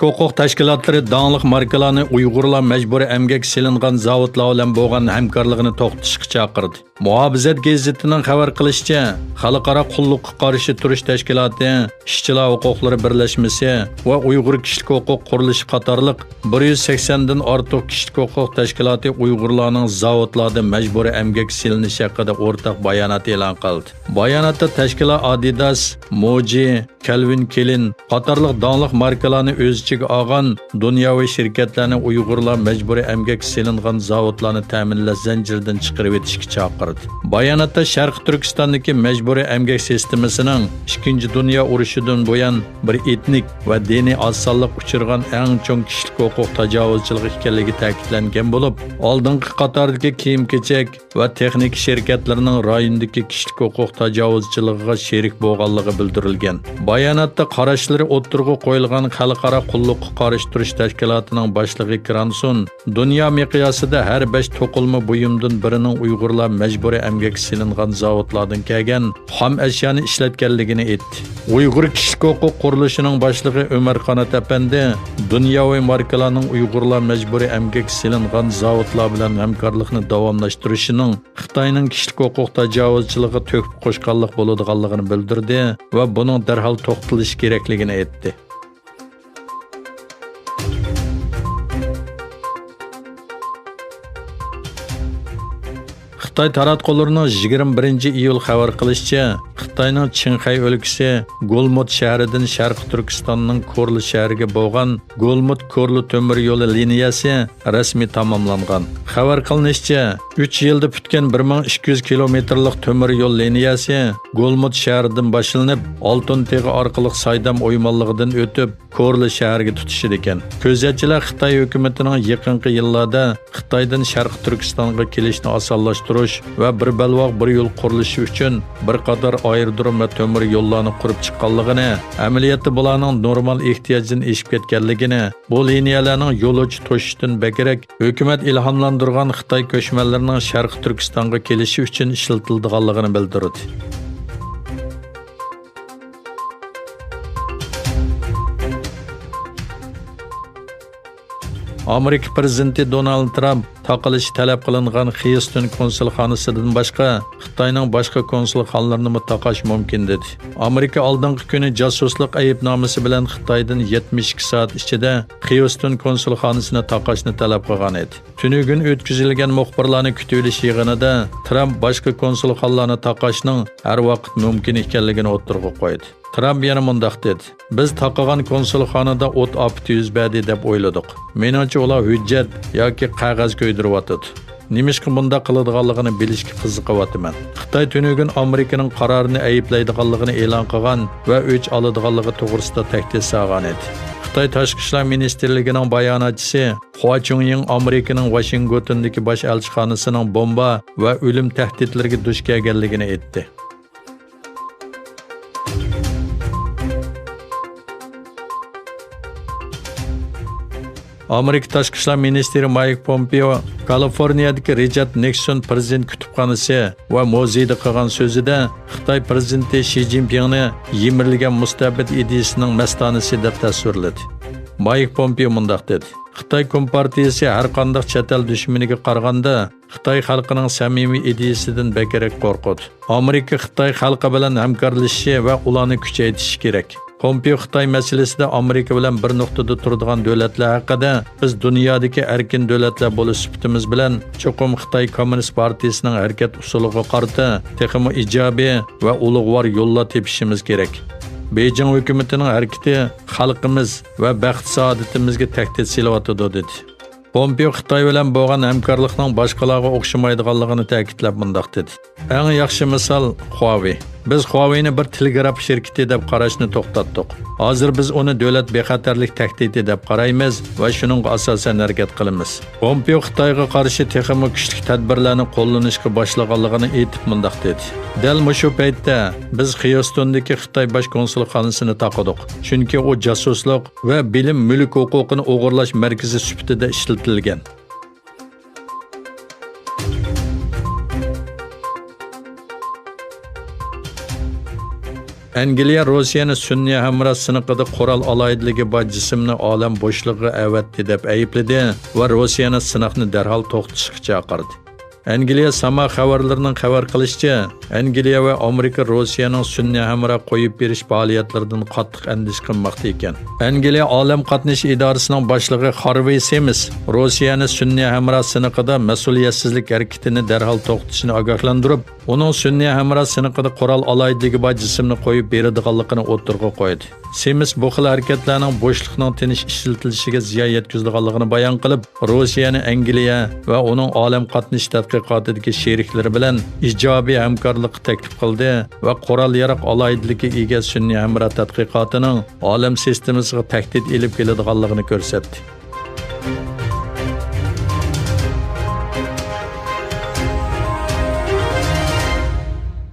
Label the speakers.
Speaker 1: huquq tashkilotlari dаңlıq markalarni Uyg'urlar majburiy emgak silingan zavodlar bilan bo'lgan hamkorligini to'xtatishga chaqirdi. Muhofizat gazetining xabar qilishicha, Xalqaro qulluqqa qarshi turish tashkiloti, ishchilar huquqlari birlashmasi va Uyg'ur kishilik huquq qurilishi qatorliq 180 dan ortiq kishilik huquq tashkiloti Uyg'urlarning zavodlarda majburiy emgak silinishi haqida o'rtaq bayonot e'lon qildi. Bayonotda tashkilot Adidas, Moji, Calvin Klein qatorliq dаңlıq markalarni o'z ichiga olgan dunyoviy shirkatlarni Uyg'urlar majburiy emgak silingan zavodlarni ta'minlash zanjiridan chiqarib etishga chaqirdi. Bayonotda Sharq Turkistondagi majburiy emgak sistemasining 2-dunyo urushidan buyon bir etnik va diniy osonlik uchirgan eng chong kishilik huquq tajovuzchiligi ekanligi ta'kidlangan bo'lib, oldingi qatordagi kiyim-kechak va texnik shirkatlarining rayondagi kishilik huquq tajovuzchiligiga sherik bo'lganligi bildirilgan. Bayonotda qarashlari o'ttirg'i qo'yilgan Xalqaro qulluqqa qarshi turish tashkilotining boshlig'i Kranson, dunyo miqyosida har 5 to'qilma buyumdan birining Uyg'urlar majburiy emgak silingan zavodlardan kelgan xom ashyoni ishlatganligini aytdi. Uyg'ur kishilik huquq qurilishining boshlig'i Umar Qanat apandi dunyoviy markalarning Uyg'urlar majburiy emgak silingan zavodlar bilan hamkorlikni davomlashtirishining Xitoyning kishilik huquq tajovuzchiligiga to'kib qo'shganlik bo'ladiganligini bildirdi va buning darhol to'xtatilishi kerakligini aytdi. Xitoy taratqullarining 21-iyul xabar qilishicha, Xitoyning Qinxay o'lkasi Golmut shahridan Sharq Turkistonning Korli shahriga bo'lgan Golmut Korli temir yo'li liniyasi rasmiy tamomlangan. Xabar qilinishicha, 3 yilda bitgan 1200 kilometrlik temir yo'l liniyasi Golmut shahridan boshlanib, Oltin-Teg'i orqali Saydam o'ymonligidan o'tib Korli shahriga tutishidi ekan. Ko'zatchilar Xitoy hukumatining yaqinqi yillarda Xitoydan Sharq Turkistonga kelishni osonlashtirish va bir balvoq bir yo'l qurilishi uchun bir qator aerodrom va temir yo'llarni qurib chiqqanligini, amaliyotda bularning normal ehtiyojdan eshib ketganligini, bu liniyalarning yo'lovchi to'shishdan bekerak hukumat ilhomlantirgan Xitoy ko'chmanlarining Sharq Turkistonga kelishi uchun ishlatilganligini bildirdi. Amerika prezidenti Donald Trump taqilishi talab qilingan Houston konsulxonasidan boshqa Xitoyning boshqa konsulxonalarini taqash mumkin dedi. Amerika oldingi kuni josuslik aybnomasi bilan Xitoydan 72 soat ichida Houston konsulxonasini taqashni talab qilgan edi. Tunugun o'tkazilgan muxbirlarni kutilish yig'inida Trump boshqa konsulxonlarni taqashning har vaqt mumkin ekanligini o'tirg'i qo'ydi. Trump yana mundaq dedi: "Biz taqagan konsulxonada o't ofati yuz berdi deb o'yladik. Menimcha ular hujjat yoki qog'oz ko'ydiryapti. Nimishqa bunda qiladiganligini bilishga qiziqyapman." Xitoy tunugun Amerikaning qarorini ayblaydiganligini e'lon qilgan va o'ch oladiganligi to'g'risida tahdid solgan edi. Xitoy Tashqi ishlar ministrligining bayonotchisi Hua Chunying Amerikaning Washingtondagi bosh elchixonasining bomba va o'lim tahdidlariga duch kelganligini aytdi. Amerika Tashqi ishlar ministri Mike Pompeo Kaliforniyadagi Richard Nixon prezident kutubxonasi va muzeyda qilgan so'zida Xitoy prezidenti Xi Jinpingni yemirilgan mustabid ideyasining mastonasi deb tasvirladi. Mike Pompeo mundaq dedi: Xitoy Kompartiyasi har qanday chet el dushmaniga qaraganda Xitoy xalqining samimiy ideyasidan bekerak qo'rqadi. Amerika Xitoy xalqi bilan hamkorlashishi va ularni kuchaytirishi kerak. Pompeo Xitoy masalasida Amerika bilan bir nuqtada turadigan davlatlar haqida biz dunyodagi erkin davlatlar bo'lish sifatimiz bilan cho'qim Xitoy Kommunist partiyasining harakat usuliga qarata texmo ijobiy va ulug'vor yo'llar tepishimiz kerak. Beijing hukumatining harakati xalqimiz va baxt saodatimizga tahdid solyapti dedi. Pompeo Xitoy bilan bo'lgan hamkorlikning boshqalarga o'xshamaydiganligini ta'kidlab mundaq dedi: "Eng yaxshi misol Huawei. Biz Huawei'ni bir telegraf shirkati deb qarashni to'xtatdik. Hozir biz uni davlat bexatarlik tahdidi deb qaraymiz va shuning asosan harakat qilamiz." Pompeo Xitoyga qarshi texmo kuchli tadbirlarni qo'llanishga boshlaganligini aytib mundaq dedi: "Dal shu paytda biz Houstondagi Xitoy bosh konsulxonasini taqadik. Chunki u josuslik va bilim mulk huquqini o'g'irlash markazi sifatida ishlatilgan." Angliya Rossiyani Sunniy hamroh siniqida qurol aloyidligi bor jismni olam bo'shlig'iga avatdi deb aybladi va Rossiyani sinoqni darhol to'xtatishga chaqirdi. Angliya sama xabarlarining xabar qilishicha, Angliya va Amerika Rossiyaning Sunniy hamroh qo'yib berish faoliyatlaridan qattiq andish qilmoqda ekan. Angliya olam qatnash idorasining boshlig'i Harvey Semis Rossiyani Sunniy hamroh siniqida mas'uliyatsizlik harakatini darhol to'xtatishni ogohlantirib, uning Sunniy hamroh siniqida qurol aloyidligi bor jismni qo'yib beradiganligini o'tirg'a qo'ydi. Semis bu xil harakatlarning bo'shliqning tinish ishlatilishiga ziyon yetkazadiganligini bayon qilib, Rossiyani Angliya va uning olam qatnash tadqiqotidagi sheriklari bilan ijobiy hamkorlik taklif qildi va qurol yaroq aloyidligiga ega Sunniy hamroh tadqiqotining olam sistemasiga tahdid elib keladiganligini ko'rsatdi.